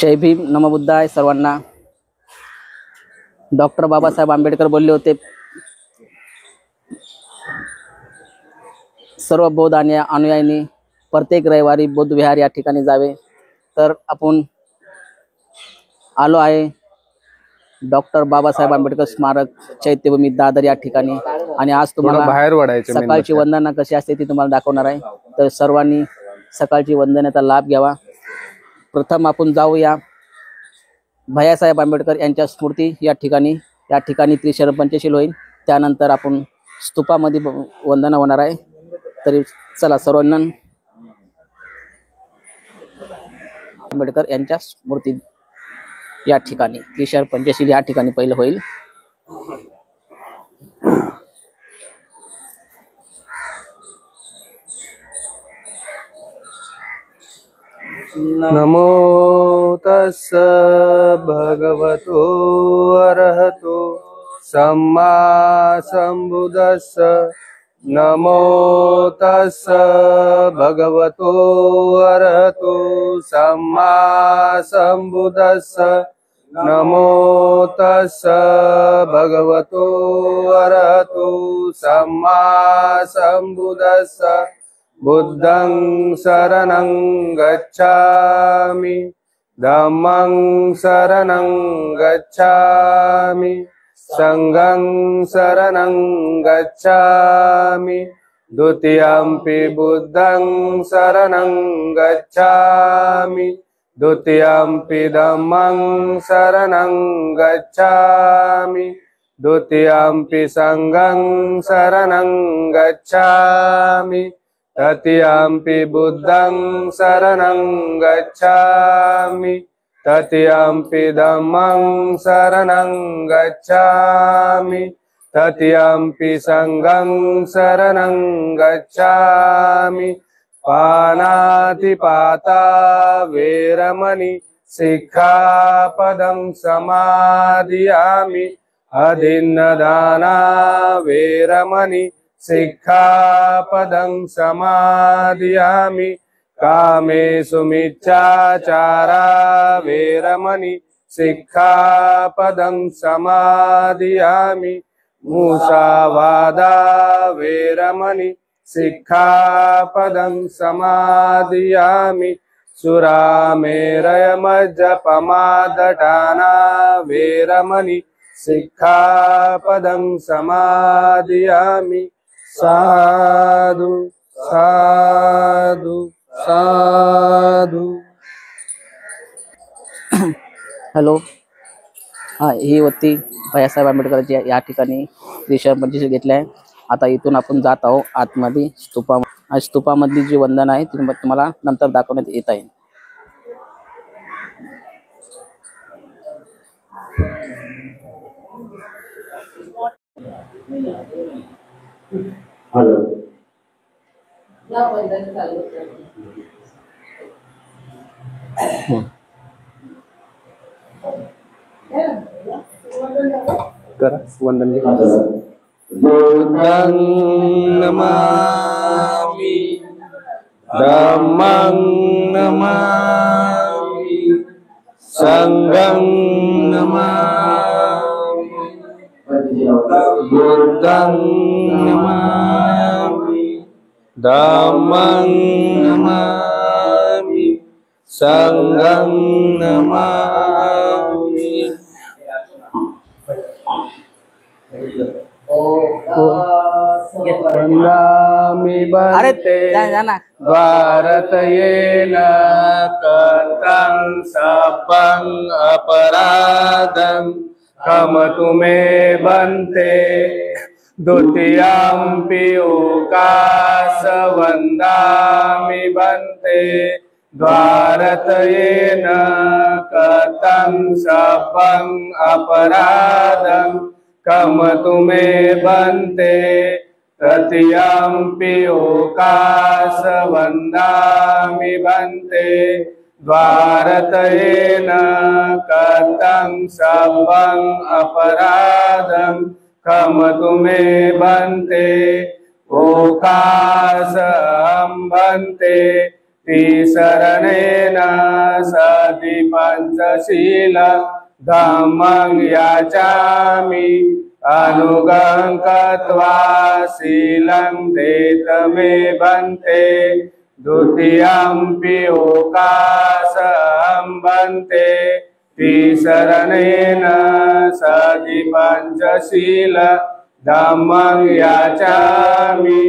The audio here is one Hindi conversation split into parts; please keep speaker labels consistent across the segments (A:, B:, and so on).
A: जय भीम, नमो बुद्धाय सर्वांना। डॉक्टर बाबासाहेब आंबेडकर बोलले होते, सर्व बौद्ध आणि अनुयायांनी प्रत्येक रविवारी बौद्ध विहार या ठिकाणी जावे। तर आपण आलो आहे डॉक्टर बाबासाहेब आंबेडकर स्मारक चैत्यभूमी दादर या ठिकाणी। आणि आज तुम्हाला
B: बाहेर वडायचं
A: सकाळची वंदना कशी असते ती तुम्हाला दाखवणार आहे। तर सर्वांनी सकाळची वंदनेचा लाभ घ्यावा। प्रथम आपण जाऊया भैयासाहेब आंबेडकर यांच्या स्मृती या ठिकाणी त्रिशरण पंचशील होईल। त्यानंतर आपण स्तूपामध्ये वंदना होणार आहे। तरी चला सर्वांना आंबेडकर यांच्या स्मृती या ठिकाणी त्रिशरण पंचशील या ठिकाणी पहिलं होईल।
B: नमो तस् भगवतो अरहतो सम्मा सम्बुद्धस्स। नमो तस् भगवतो अरहतो सम्मा सम्बुद्धस्स। नमो तस् भगवतो अरहतो सम्मा सम्बुद्धस्स। बुद्धं शरणं गच्छामि, धम्मं शरणं गच्छामि, संघं शरणं गच्छामि, द्वितीयंपि बुद्धं शरणं गच्छामि, द्वितीयंपि धम्मं शरणं गच्छामि, द्वितीयंपि संघं शरणं गच्छामि, तृतीयंपि बुद्धं शरणं गच्छामि, तृतीयंपि धम्मं शरणं गच्छामि, तृतीयंपि संघं शरणं गच्छामि। पानातिपाता वेरमणि सिक्खापदं समादियामि। अदिन्नदाना वेरमणि सिक्खापदं समादियामि। कामेषु मिच्छाचारा वेरमणि सिक्खापदं समादियामि। मुसावादा वेरमणि सिक्खापदं समादियामि। सुरामेरयमज्जपमादटाना वेरमणि सिक्खापदं समादियामि। साधु साधु साधु।
A: हॅलो, ही होती भैयासाहेब आंबेडकरांची या ठिकाणी त्रिशरण पंचशील घेतले आहे। आता इथून आपण जात आहोत आतमध्ये स्तूपामधली जी वंदना आहे ती तुम्हाला नंतर दाखवण्यात येत आहे।
B: करा वंदन घ्या। बुद्धं नमामि, धम्मं नमामि, संघं नमामि। बुद्धं नमामि, धम्मं नमामि, संघं नमामि। वन्दामि बन्ते भारतयेन कृतं सपं अपराधं क्षमतु मे बन्ते। द्वितीयंपि ओकाश वन्दामि बन्ते भारतयेन कृतं सपं अपराधं क्षमतु मे बन्ते। तृतीयंपि ओकाश वन्दामि बन्ते भारतयेन कृतं सपं अपराधं क्षमतु मे बन्ते। ओकाशं बन्ते तिसरणेन सति पंचशील धम्मं याचामि अनुगं कृत्वा शीलं देतमे बन्ते द्वितीयंपि ओकासं बन्ते तिसरणेन सति पंचशील धम्मं याचामि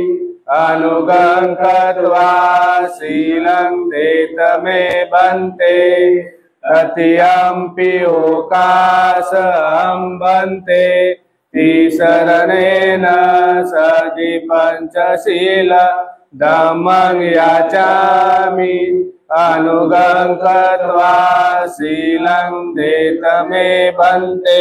B: अनुगं कृत्वा शीलं देतमे बन्ते तृतीयंपि ओकासं बन्ते तिसरणेन सति पंचशील धम्मं याचामि अनुगं कृत्वा शीलं देतमे बन्ते।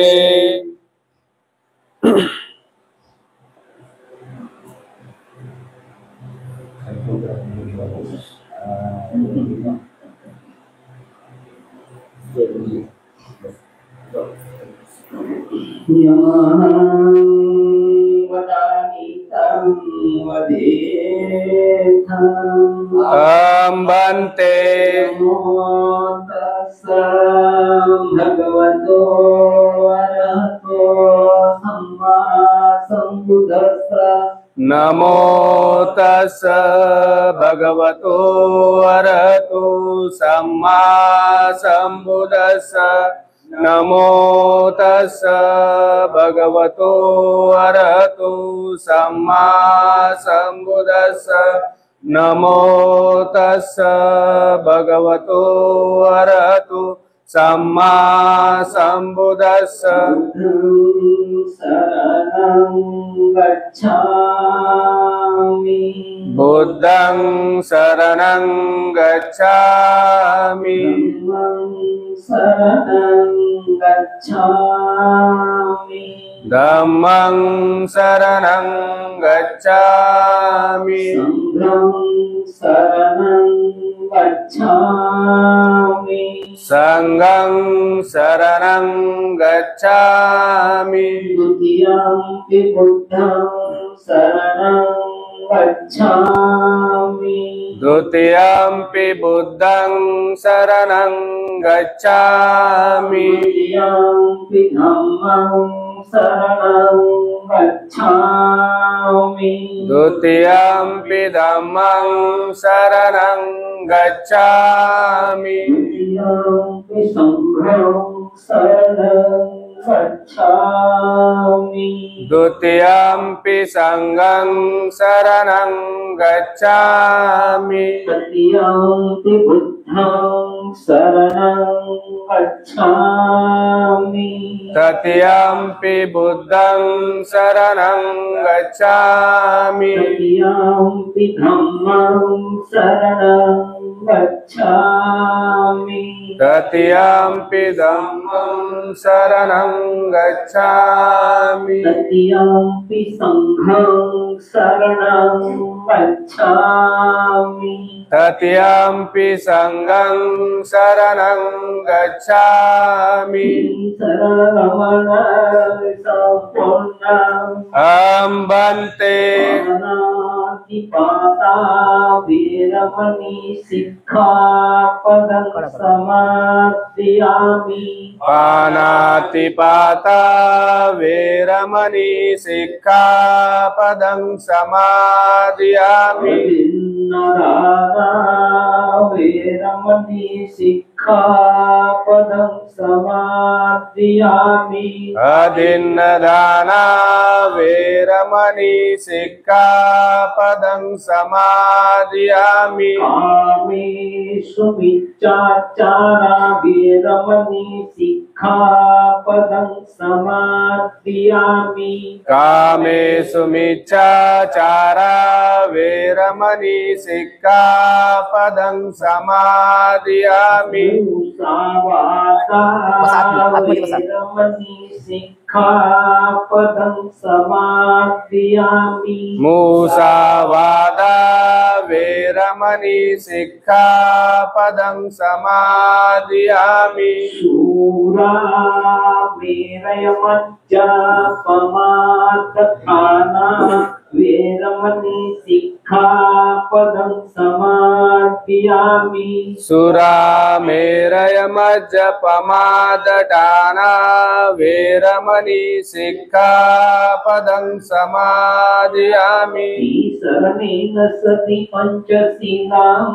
B: बन्ते
C: भगवतो अरहतो सम्मा सम्बुद्धस्स
B: नमो तस् भगवतो अरहतो सम्मा सम्बुद्धस्स नमो तस् भगवतो अरहतो सम्मा सम्बुद्धस्स नमो तस् भगवतो अरहतो सम्मा सम्बुद्धस्स
C: शरणं गच्छामि
B: बुद्धं शरणं गच्छामि
C: शरणं गच्छामि
B: धम्मं शरणं गच्छामि
C: संघं शरणं गच्छामि
B: संघं शरणं गच्छामि
C: द्वितीयंपि बुद्धं शरणं गच्छामि
B: द्वितीयंपि बुद्धं शरणं गच्छामि
C: तृतीयंपि धम्मं शरणं गच्छामि
B: द्वितीयंपि धम्मं शरणं गच्छामि
C: तृतीयंपि संघं शरणं गच्छामि
B: द्वितीयंपि संघं शरणं गच्छामि
C: तृतीयंपि बुद्धं शरणं गच्छामि
B: तृतीयंपि बुद्धं शरणं गच्छामि
C: तृतीयंपि धम्मं शरणं गच्छामि
B: तृतीयंपि धम्मं शरणं गच्छामि
C: तृतीयंपि संघं शरणं गच्छामि
B: तृतीयंपि संघं शरणं गच्छामि
C: शरणमण सम्पूर्णं
B: बन्ते
C: अनादिपाता वीरमणि सिक्खापदं समादयामि
B: पानातिपाता वेरमणि सिक्खापदं समादयामि
C: विन्नदाना वीरमणि सिक्खापदं समादयामि
B: अदिन्नदाना वेरमणि सिक्खापदं समादयामि
C: कामेषु मिथ्याचारा वीरमणि सिक्खापदं समादयामि
B: कामेषु मिच्छाचारा वेरमणि सिक्खापदं समादयामि
C: मुसावादा वीरमणि सिक्खापदं समादयामि
B: मुसावादा वेरमणि सिक्खापदं समादयामि
C: शूरा वीरयमज्जा पमातथाना वेरमणि सिक्खापदं समादियामि
B: सुरामेरयमज्जपमादटाना वेरमणि सिक्खापदं समादियामि
C: शरणेन सति पञ्चशीलां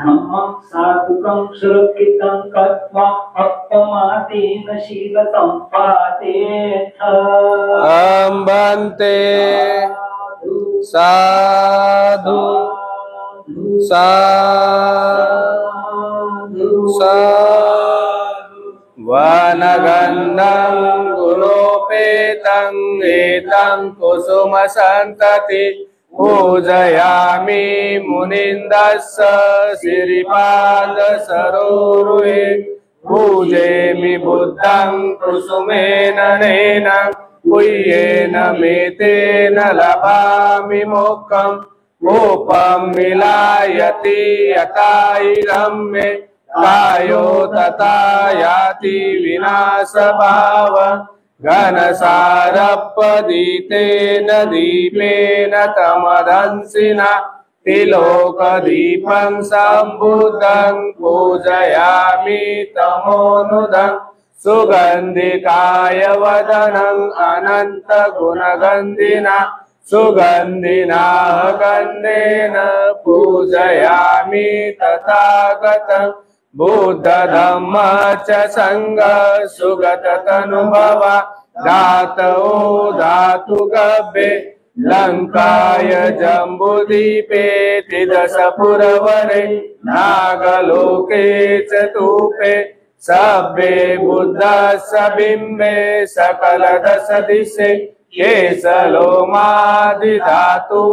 C: धम्मं साधुकं सुरक्षितं कृत्वा अपमादेन शीलसम्पादेथ
B: अम्बन्ते साधु साधु साधु वनगन्धं गुणोपेतं एतं कुसुमसन्तति पूजयामि मुनिन्दस्य सिरिपादसरोरुहे पूजेमि बुद्धं कुसुमेन नेन पुय्येन मेतेन लभामि मोक्षम् रूपं मिलायति यथाइदं मे कायो तथा याति विनाशभाव घनसारपदितेन दीपेन तमदंसिना तिलोकदीपं सम्बुद्धं पूजयामि तमोनुदं सुगन्धिकाय वदनं अनन्तगुणगन्धिना सुगन्धिना गन्धेन पूजयामि तथागतं बुद्धधम्म च संग सुगततनुभव धातौ धातु गभ्ये लंकाय जम्बुदीपे त्रिदशपुरवरे नागलोके चतुपे सभ्ये बुद्धस्य बिम्बे सकलदश दिशे केशलोमादिधातु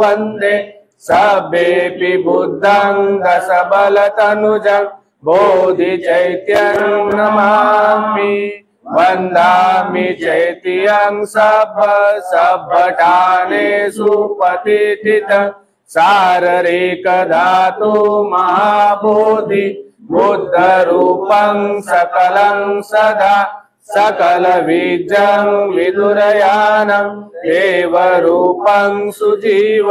B: वन्दे सभ्येऽपि बुद्धं दशबलतनुजं बोधिचैत्यं नमामि वन्दामि चैत्यं सभ्भटानेषु पतिथितं शाररिकधातु महाबोधि बुद्धरूपं सकलं सदा सकलबीजं विदुरयानं देवरूपं सुजीव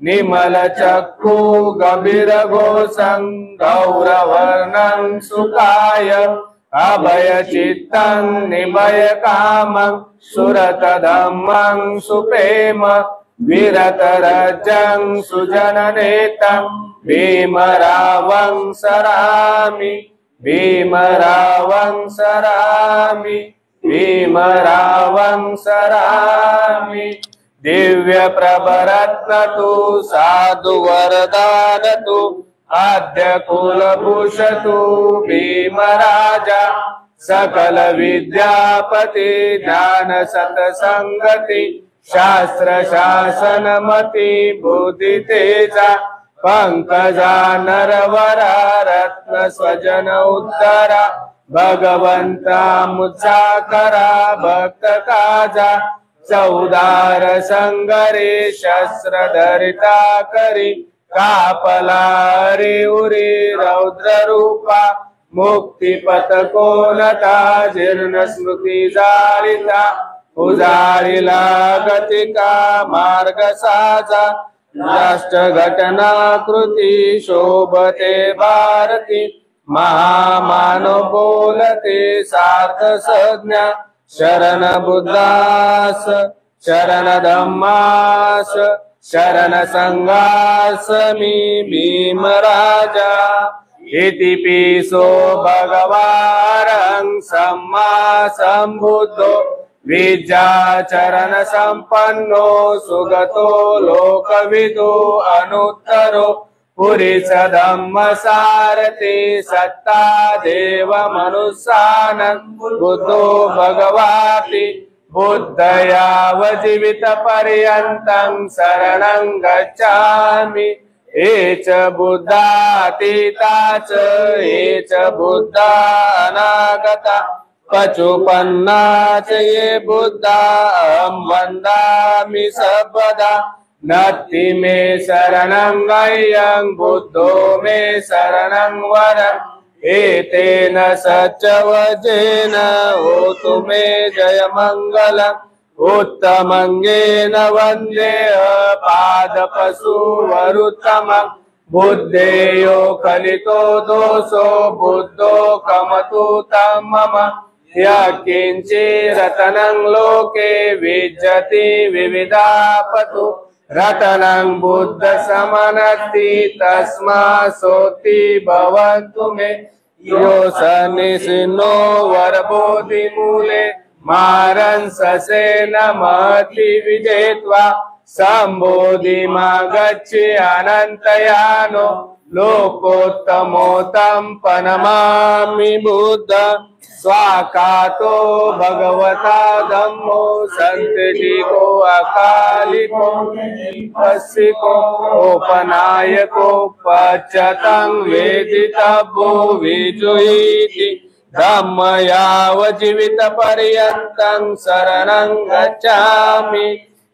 B: निमलचक्षु गभीरघोषं गौरवर्णं सुकाय अभयचित्तं निभयकामं सुरतधम्मं सुप्रेम विरतरजं सुजननेतं भीमरावं सरामि भीमरावं सरामि भीमरावं सरामि दिव्य प्रभरत्नतु साधु वरदानतु आद्य कुलभूषतु भीमराजा सकल विद्यापति ज्ञान सतसंगति शास्त्र शासनमति बुद्धि तेजा पंकजा नरवरा रत्न स्वजन उत्तरा भगवंता मुत्साकरा भक्त काजा चौदार संगरे शस्त्र धरिता करी कापलारी उरी रौद्र रूपा मुक्ति पथकोनता जीर्ण स्मृती जाळिता उजाळिला गतिका मार्ग साजा राष्ट्र घटना कृती शोभते भारती महामानव बोलते सार्थ संज्ञा शरण बुद्धास शरण धम्मास शरण संघास मी भीमराजा इति पिसो भगवानं सम्मा सम्बुद्धो विद्याचरण संपन्नो सुगतो लोकविदो अनुत्तरो पुरीच धम्म सारथी सत्ता देव मनुष्यानं बुद्धो भगवाति बुद्धयाव जीवित पर्यन्तं शरणं गच्छामि एच बुद्धातीता च एच बुद्धा अनागता पचुपन्ना च ये बुद्धा अहं वन्दामि सर्वदा नत्ति मे शरणं गह्यं बुद्धो मे शरणं वरम् एतेन सच्चवजेन होतु मे जय मंगलम् उत्तमंगेन वंदे पादपशुवरुत्तमं बुद्धेयो खलितो दोषो बुद्धो कमतु तं मम यत्किंचिरतनं लोके विज्जति विविधापतु रतनं बुद्ध समनत्ति तस्मासोति भवन्तु मे यो सन्निसिन्नो वरबोधि मूले मारं ससेन महति विजेत्वा सम्बोधिमागच्छे अनन्तयानो लोकोत्तमोत्तं पनमामि बुद्ध स्वाकातो भगवता धम्मो सन्त्यजिको अकालिको पस्सिको ओपनायको पच्यतं वेदितव्यो विजुहीति धम्मयावजीवितपर्यन्तं शरणं गच्छामि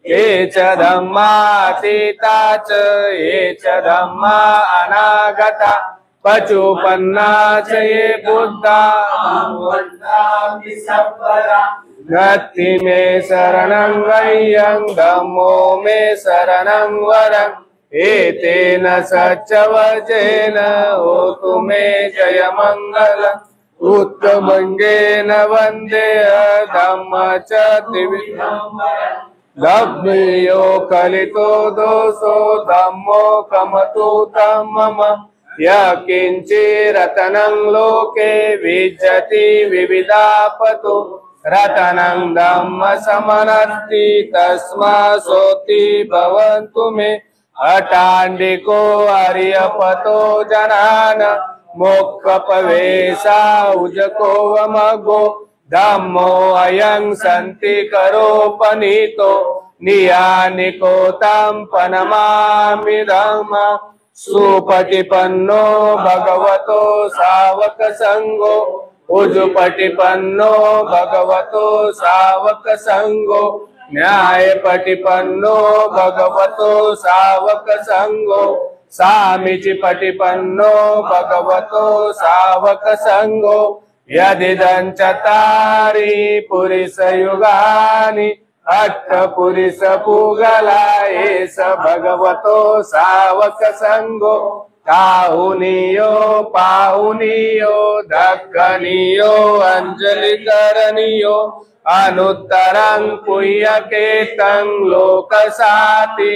B: ये च धम्मातीता च ये च धम्मा अनागता पचुपन्ना च ये बुद्धा वन्दामि सत्वरा गति मे शरणं गह्यं धम्मो मे शरणं वरम् एतेन सच्चवचेन होतु मे जयमङ्गलम् उत्तमंगेन वंदे धम्म च त्रिविधं लभ्यो खलितो दोषो धम्मो कमतु तं मम यत्किंचिरतनं लोके विज्जति विविधापतु रतनं धम्म समनत्ति तस्मासोति भवन्तु मे अटाण्डिको अर्यपतो जनान मोक्षपवेशा उजको वमगो धम्मो अयं सन्ति करोपनीतो नियानिको तं पनमामि धम्म सुपटिपन्नो भगवतो सावक संगो उजुपटिपन्नो भगवतो सावक संगो न्यायपटिपन्नो भगवतो सावक संगो सामीचि पटिपन्नो भगवतो सावक संगो यदिदं चत्वारि पुरुषयुगानि अष्टपुरुषपूगला एष भगवतो सावक संगो काहुनीयो पाहुनीयो दक्खनीयो अंजलिकरणीयो अनुत्तरं पुण्यकेतं लोकसाति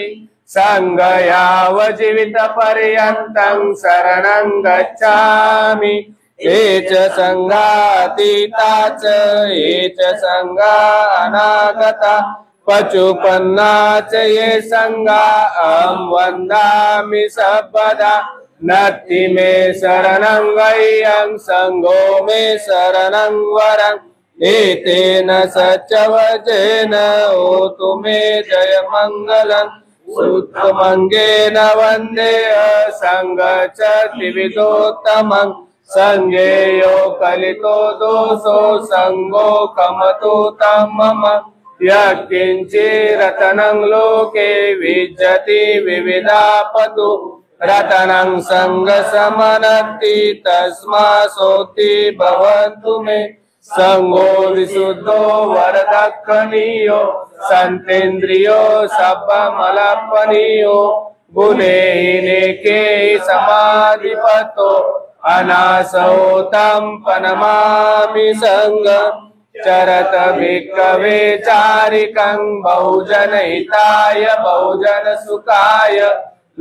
B: संगयावजीवितपर्यन्तं शरणं गच्छामि ये च संघातीता च ये च संघा अनागता पचुपन्ना च ये संघा अहं वन्दामि सर्वदा नत्ति मे शरणं गह्यं संघो मे शरणं वरम् एतेन सच्चवचेन होतु मे जयमङ्गलम् उत्तमंगेन वंदे संग च त्रिविधोत्तमं संगेयो कलितो दोषो संगो कमतु तं मम यत्किंचिरतनं लोके विज्जति विविधापतु रतनं संग समनत्ति तस्मासोति भवन्तु मे संगो विशुद्धो वरदक्षिणीयो संतेन्द्रियो सब्बमलपनीयो गुणेहिनेके समाधिपतो अनासोतं पनमामि संगं चरत भिक्खवे चारिकं बहुजनहिताय बहुजनसुखाय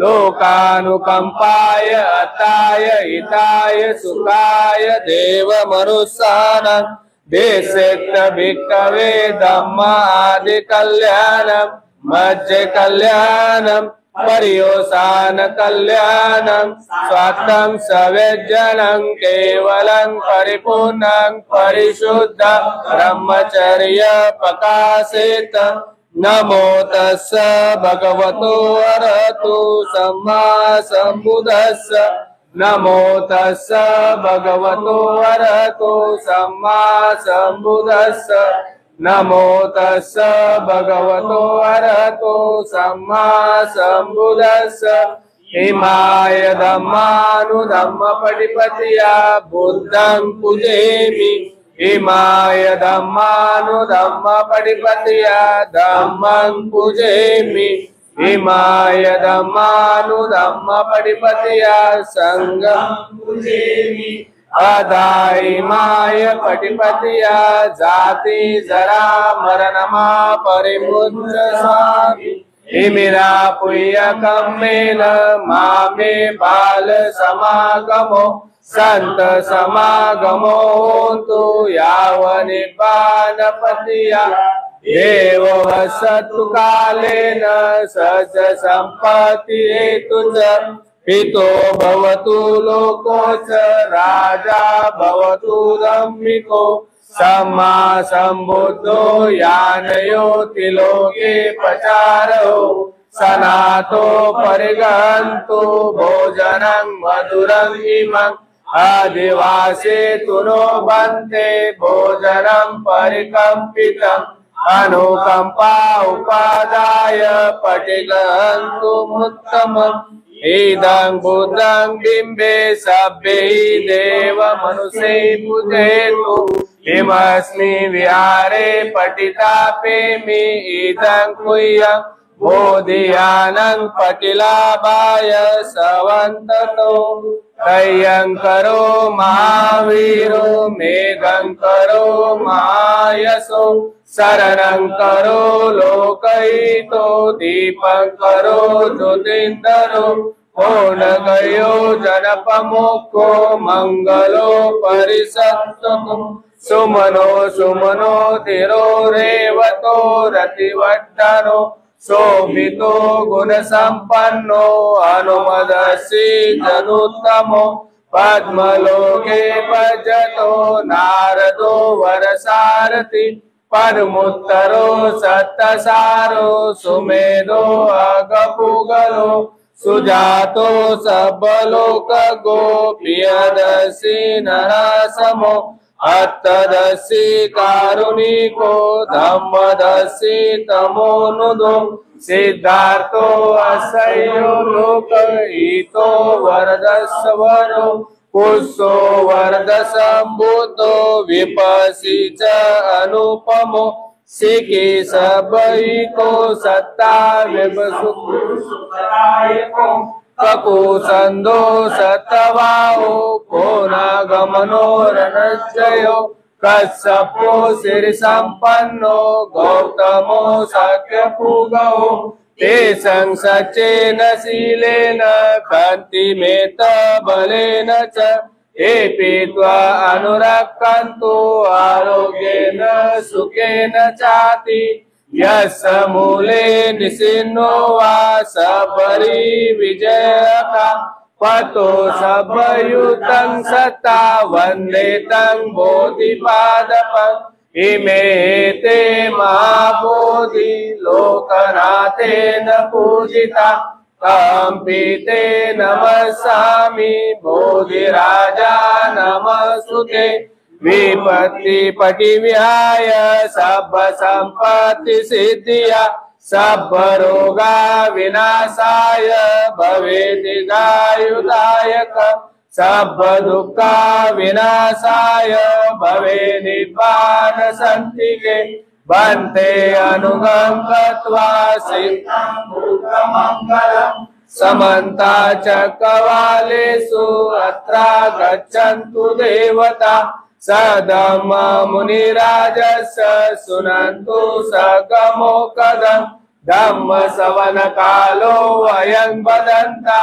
B: लोकानुकंपाय अताय हिताय सुखाय देवमनुष्याणां देशेत्य भिक्खवे धम्मादि कल्याणं मज्ज कल्याणं पर्योसान कल्याणं स्वात्तं सवेज्जनं केवलं परिपूर्णं परिशुद्ध ब्रह्मचर्य प्रकाशेत नमो तस्स भगवतो अरहतो सम्मा सम्बुद्धस्स नमो तस्स भगवतो अरहतो सम्मा सम्बुद्धस्स नमो तस्स भगवतो अरहतो सम्मा सम्बुद्धस्स इमाय धम्मानुधम्मपटिपतिया बुद्धं पूजयामि इमाय धम्मानुधम्मपटिपतय धम्मं पूजयामि इमाय धम्मानुधम्मपटिपतय संघं पूजयामि अदाइमाय पटिपतय जाति जरा मरणमा परिमुच्य स्वामी इमिरा पुय्यकम्मेन मामे बाल समागमो संत समागमो होन्तु यावनिर्वाणपतिया देव वसतु कालेन सच सम्पत्ति हेतु च पितो भवतु लोको च राजा भवतु धम्मिको सम्मा सम्बुद्धो यानयोति लोके प्रचारो सनातो परिगन्तु भोजनं मधुरम् इमम् आदिवासे तुनो बन्ते भोजनं परिकम्पितम् अनुकम्पा उपादाय पटिगन्तुमुत्तमम् इदं बुद्धं बिम्बे सभ्ये देव मनुष्ये पूजयतु इमस्मि विहारे पठितापेमि इदं कुह्यं बोधियानं पटिलाभाय सवन्ततो तयं करो महावीरो मेघं करो महायशो शरणं करो लोकहितो दीपं करो ज्योतिन्दरो पूर्णगयो जनपमोक्षो मंगलो परिसत्तु सुमनो सुमनो धीरो रेवतो रतिवड्डनो शोभितो गुणसम्पन्नो अनुमदसि जनुत्तमो पद्मलोके भजतो नारदो वरसारथि परमुत्तरो सत्तसारो सुमेधो अगपुगलो सुजातो सबलोक गोप्यदसि नरसमो अत्तदसि कारुणिको धम्मदसि तमोनुदो सिद्धार्थो असह्यो लोकहितो वरदस्वरो पुष्यो वरदसम्बुद्धो विपसि च अनुपमो सिकी सबहितो सत्ता विभसुखदायको ककुसन्दो सतवाहो कोनागमनो रणजयो कश्यपो सिरिसम्पन्नो गौतमो शक्यपुगो तेषां सचेन शीलेन कान्तिमेत बलेन च ये पीत्वा अनुरक्षन्तु आरोग्येन सुखेन चाति यस्य मूले निसिन्नो वा सबरी विजयका पतो सबयुतं सता वन्दे तं बोधिपादपम् इमे ते महाबोधि लोकनाथेन पूजिता कंपिते नमस्सामि बोधिराजा नमस्तुते विपत्ति पटिविहाय सब संपत्ति सिद्धिया सब रोगा विनाशाय भवे दीर्घायुदायक सब दुःख विनाशाय भवे निब्बान संतिके बन्ते अनुगं गत्वा सिद्धमङ्गलम् समन्ता चक्रवालेषु अत्रा गच्छन्तु देवता सदम मुनिराजस्य शृण्वन्तु सकमोकदम् धम्म सवन कालो अयं वदन्ता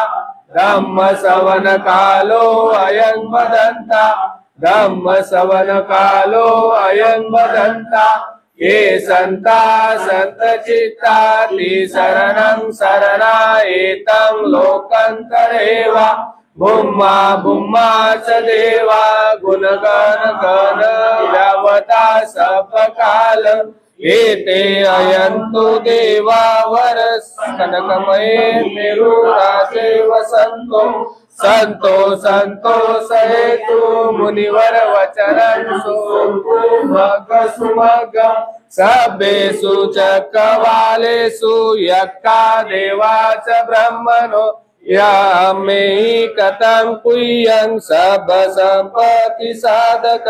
B: धम्म सवन कालो अयं वदन्ता धम्म सवन कालो अयं वदन्ता ये सन्ता सन्तचित्ता ति शरणं शरणायेतं लोकन्तरेवा भूम्मा भूम्मा च देवा गुणगण गण यावता सपकाल एते अयन्तु देवा वरस कनकमये मेरुरासे वसन्तो संतो संतोषेतु मुनिवर वचनं सुमग सुमग सभ्येषु चक्रवालेषु यक्का देवा च ब्रह्मणो यामे कथं कुह्यं सब संपत्ति साधक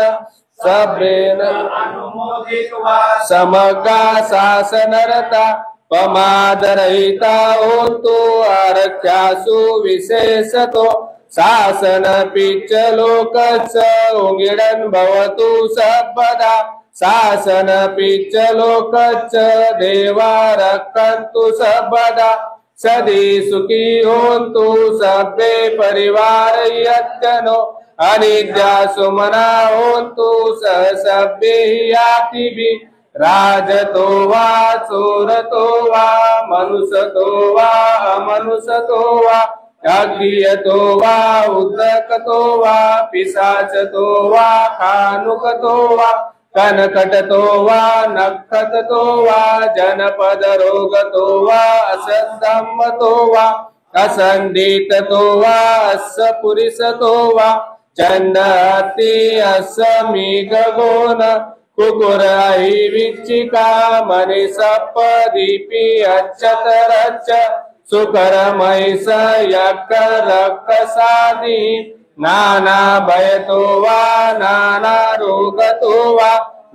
B: सभ्रेन
D: अनुमोदित्वा
B: समग्रा शासनरता पमादरहिता होतु आरक्षासु विशेषतो शासन पिच्च लोकस्य उंगिडन् भवतु सर्वदा शासन पिच्च लोकस्य देवा रक्षन्तु सर्वदा सदी सुखी होन्तु सर्वे परिवार यत्नो अनिद्या सुमना होन्तु सभ्ये यातिभिः राजतो वा चोरतो वा मनुष्यतो वा अमनुष्यतो वा अज्ञेयतो वा उद्रकतो वा पिशाचतो वा कानुकतो वा कनकटतो वा नक्षतो वा जनपद रोगतो वा असद्धम्मतो वा असंदिततो वा अस्य पुरिसतो वा चंडहत्ति अस्य मेघगोन कुकुराहि विच्चिका मनिसप्प दीपी अच्छतरच्च सुकरमहिष यक्क रक्कसादि नाना भयतो वा नाना रोगतो वा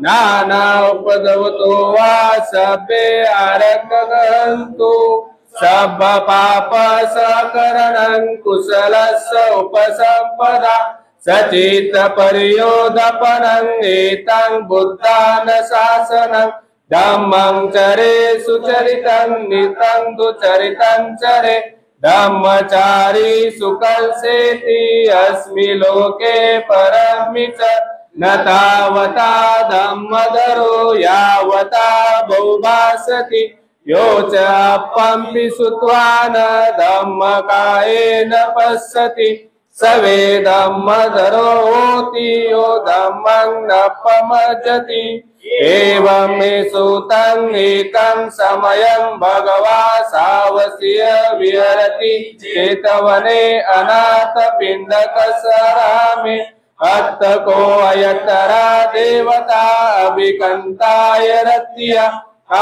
B: नाना उपद्रवतो वा सभ्ये आरक्कगन्तु सब पाप सकरणं कुशलस्य उपसंपदा सचित परियोदपनं एतं बुद्धान शासनं धम्मं चरे सुचरितं नितं दुचरितं चरे धम्मचारी सुकल्सेति अस्मि लोके परमि च न तावता धम्मधरो यावता बहुभासति यो च अपम्पि श्रुत्वा न धम्मकायेन पश्यति सवे धम्मधरो होति यो धम्मं न पमज्जति एवं मे सूतं एकं समयं भगवा सावस्य विहरति चेतवने अनाथ पिण्डकसरामे अत्तको अयतरा देवता अभिकंताय रत्या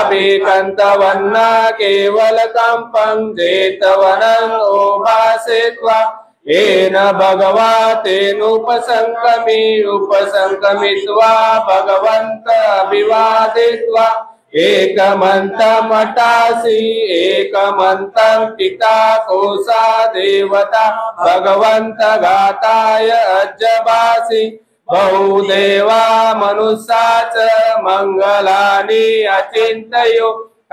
B: अभिकंतवन्ना केवल कंपं जेतवनं ओभासेत्वा येन भगवा तेनुपसंकमि उपसंकमित्वा भगवन्त अभिवादित्वा एकमन्तमटासि एकमन्तं पिता कोसा देवता भगवन्त घाताय अज्जबासि बहुदेवा मनुष्या च मंगलानि अचिन्तयो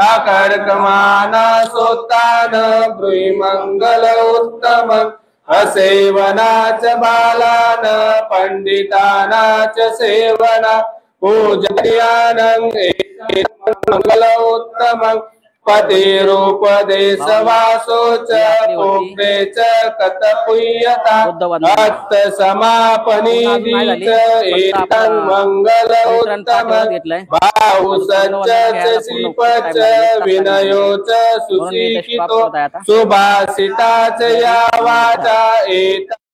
B: अकर्कमाना सोत्तान ब्रूहि मंगल उत्तमम् असेवना च बालान पंडिताना च सेवना पूजयानं मंगल उत्तमं पतिरूपदेशवासो च पुत्रे च कतपुय्यता अत्त समापनीति च एतं मंगल उत्तमं बाहु सच्च शिल्प च विनयो च सुशिक्षितो सुभाषिता च या वाचा एत